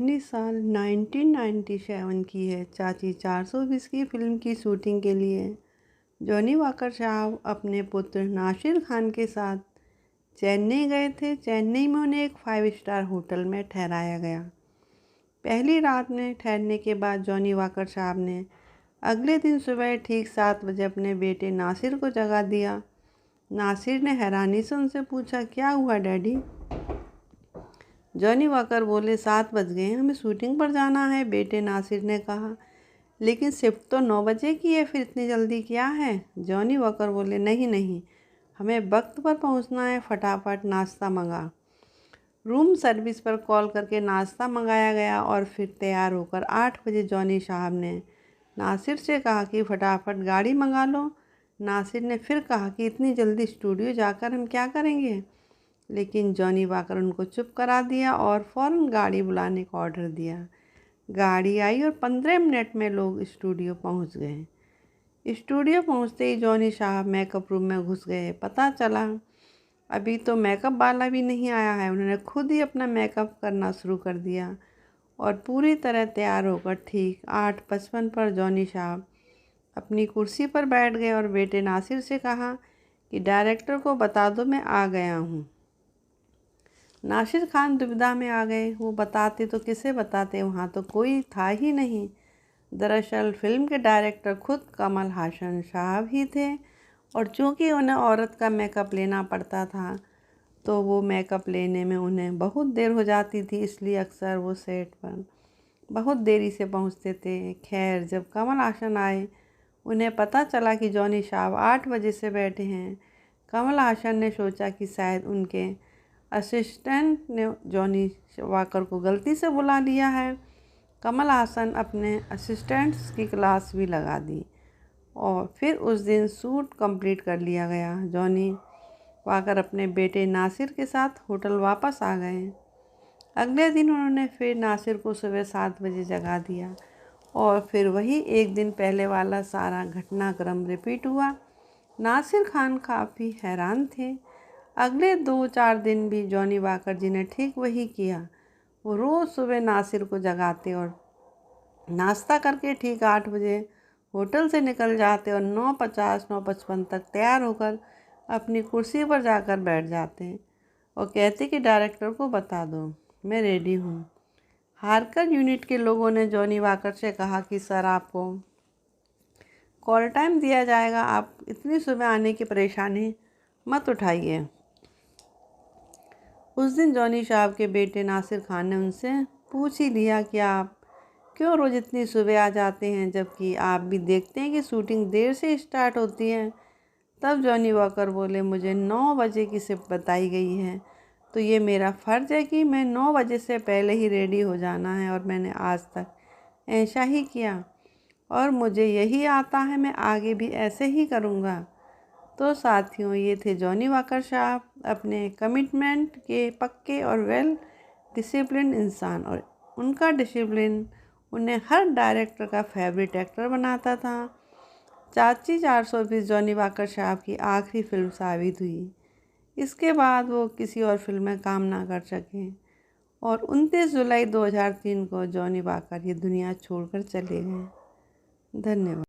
साल 1997 की है। चाची 420 की फिल्म की शूटिंग के लिए जॉनी वॉकर साहब अपने पुत्र नासिर खान के साथ चेन्नई गए थे। चेन्नई में उन्हें एक 5 स्टार होटल में ठहराया गया। पहली रात में ठहरने के बाद जॉनी वॉकर साहब ने अगले दिन सुबह ठीक 7 बजे अपने बेटे नासिर को जगा दिया। नासिर ने हैरानी से उनसे पूछा, क्या हुआ डैडी? जॉनी वॉकर बोले, 7 बज गए, हमें शूटिंग पर जाना है। बेटे नासिर ने कहा, लेकिन शिफ्ट तो 9 बजे की है, फिर इतनी जल्दी क्या है? जॉनी वॉकर बोले, नहीं, हमें वक्त पर पहुंचना है, फटाफट नाश्ता मंगा। रूम सर्विस पर कॉल करके नाश्ता मंगाया गया और फिर तैयार होकर 8 बजे जॉनी साहब ने नासिर से कहा कि फटाफट गाड़ी मंगा लो। नासिर ने फिर कहा कि इतनी जल्दी स्टूडियो जाकर हम क्या करेंगे, लेकिन जॉनी वॉकर उनको चुप करा दिया और फ़ौरन गाड़ी बुलाने का ऑर्डर दिया। गाड़ी आई और 15 मिनट में लोग स्टूडियो पहुंच गए। स्टूडियो पहुंचते ही जॉनी साहब मेकअप रूम में घुस गए। पता चला अभी तो मेकअप वाला भी नहीं आया है। उन्होंने खुद ही अपना मेकअप करना शुरू कर दिया और पूरी तरह तैयार होकर ठीक 8:55 पर जॉनी साहब अपनी कुर्सी पर बैठ गए और बेटे नासिर से कहा कि डायरेक्टर को बता दो मैं आ गया हूँ। नासिर खान दुविधा में आ गए। वो बताते तो किसे बताते, वहाँ तो कोई था ही नहीं। दरअसल फिल्म के डायरेक्टर खुद कमल हासन साहब ही थे और चूँकि उन्हें औरत का मेकअप लेना पड़ता था तो वो मेकअप लेने में उन्हें बहुत देर हो जाती थी, इसलिए अक्सर वो सेट पर बहुत देरी से पहुंचते थे। खैर, जब कमल हासन आए, उन्हें पता चला कि जॉनी साहब 8 बजे से बैठे हैं। कमल हासन ने सोचा कि शायद उनके असिस्टेंट ने जॉनी वॉकर को गलती से बुला लिया है। कमल हासन अपने असिस्टेंट्स की क्लास भी लगा दी और फिर उस दिन शूट कंप्लीट कर लिया गया। जॉनी वॉकर अपने बेटे नासिर के साथ होटल वापस आ गए। अगले दिन उन्होंने फिर नासिर को सुबह 7 बजे जगा दिया और फिर वही एक दिन पहले वाला सारा घटनाक्रम रिपीट हुआ। नासिर खान काफ़ी हैरान थे। अगले 2-4 दिन भी जॉनी वॉकर जी ने ठीक वही किया। वो रोज़ सुबह नासिर को जगाते और नाश्ता करके ठीक 8 बजे होटल से निकल जाते और 9:50 9:55 तक तैयार होकर अपनी कुर्सी पर जाकर बैठ जाते और कहते कि डायरेक्टर को बता दो मैं रेडी हूँ। हारकर यूनिट के लोगों ने जॉनी वॉकर से कहा कि सर, आपको कॉल टाइम दिया जाएगा, आप इतनी सुबह आने की परेशानी मत उठाइए। उस दिन जॉनी साहब के बेटे नासिर खान ने उनसे पूछ ही लिया कि आप क्यों रोज़ इतनी सुबह आ जाते हैं, जबकि आप भी देखते हैं कि शूटिंग देर से स्टार्ट होती है। तब जॉनी वॉकर बोले, मुझे 9 बजे की शिफ्ट बताई गई है, तो ये मेरा फ़र्ज़ है कि मैं 9 बजे से पहले ही रेडी हो जाना है और मैंने आज तक ऐसा ही किया और मुझे यही आता है, मैं आगे भी ऐसे ही करूँगा। तो साथियों, ये थे जॉनी वॉकर साहब, अपने कमिटमेंट के पक्के और वेल डिसिप्लिन इंसान, और उनका डिसिप्लिन उन्हें हर डायरेक्टर का फेवरेट एक्टर बनाता था। चाची 420 जॉनी वॉकर साहब की आखिरी फिल्म साबित हुई। इसके बाद वो किसी और फिल्म में काम ना कर सके और 29 जुलाई 2003 को जॉनी वॉकर ये दुनिया छोड़कर चले गए। धन्यवाद।